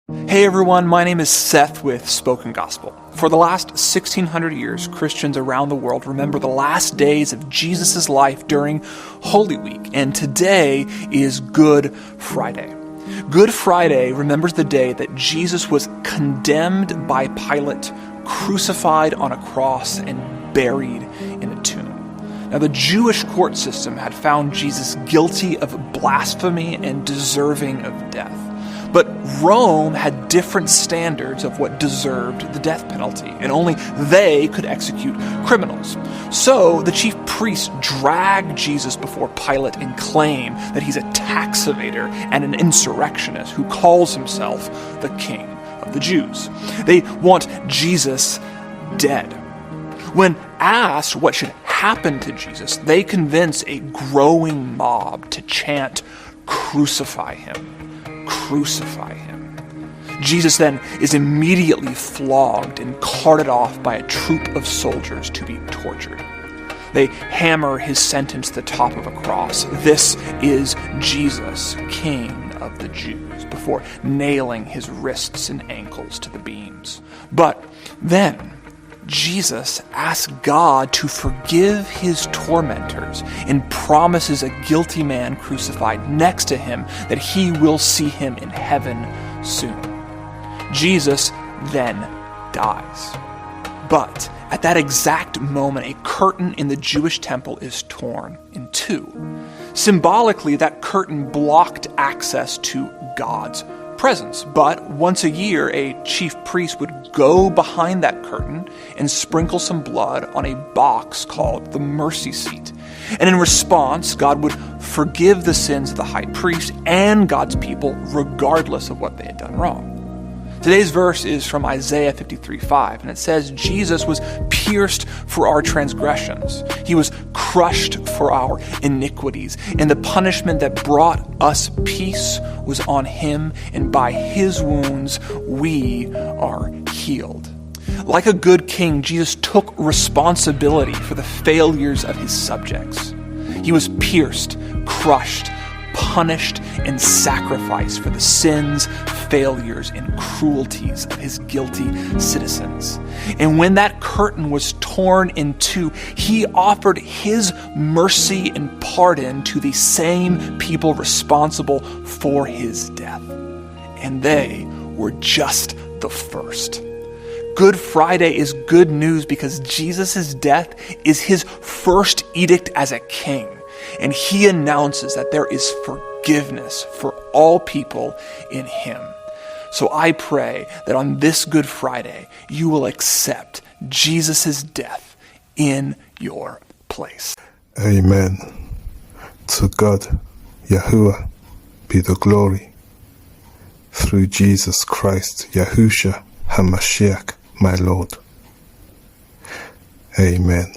Hey everyone, my name is Seth with Spoken Gospel. For the last 1600 years, Christians around the world remember the last days of Jesus' life during Holy Week, and today is Good Friday. Good Friday remembers the day that Jesus was condemned by Pilate, crucified on a cross, and buried in a tomb. Now, the Jewish court system had found Jesus guilty of blasphemy and deserving of death. But Rome had different standards of what deserved the death penalty, and only they could execute criminals. So the chief priests drag Jesus before Pilate and claim that he's a tax evader and an insurrectionist who calls himself the King of the Jews. They want Jesus dead. When asked what should happen to Jesus, they convince a growing mob to chant, "Crucify him. Crucify him." Jesus then is immediately flogged and carted off by a troop of soldiers to be tortured. They hammer his sentence to the top of a cross. "This is Jesus, King of the Jews," before nailing his wrists and ankles to the beams. But then Jesus asks God to forgive his tormentors and promises a guilty man crucified next to him that he will see him in heaven soon. Jesus then dies. But at that exact moment, a curtain in the Jewish temple is torn in two. Symbolically, that curtain blocked access to God's presence. But once a year, a chief priest would go behind that curtain and sprinkle some blood on a box called the mercy seat. And in response, God would forgive the sins of the high priest and God's people, regardless of what they had done wrong. Today's verse is from Isaiah 53:5, and it says, "Jesus was pierced for our transgressions. He was crushed for our iniquities, and the punishment that brought us peace was on him, and by his wounds we are healed." Like a good king, Jesus took responsibility for the failures of his subjects. He was pierced, crushed, punished, and sacrificed for the sins, failures, and cruelties of his guilty citizens. And when that curtain was torn in two, he offered his mercy and pardon to the same people responsible for his death. And they were just the first. Good Friday is good news because Jesus' death is his first edict as a king. And he announces that there is forgiveness for all people in him. So I pray that on this Good Friday, you will accept Jesus' death in your place. Amen. To God, Yahuwah, be the glory. Through Jesus Christ, Yahusha HaMashiach, my Lord. Amen.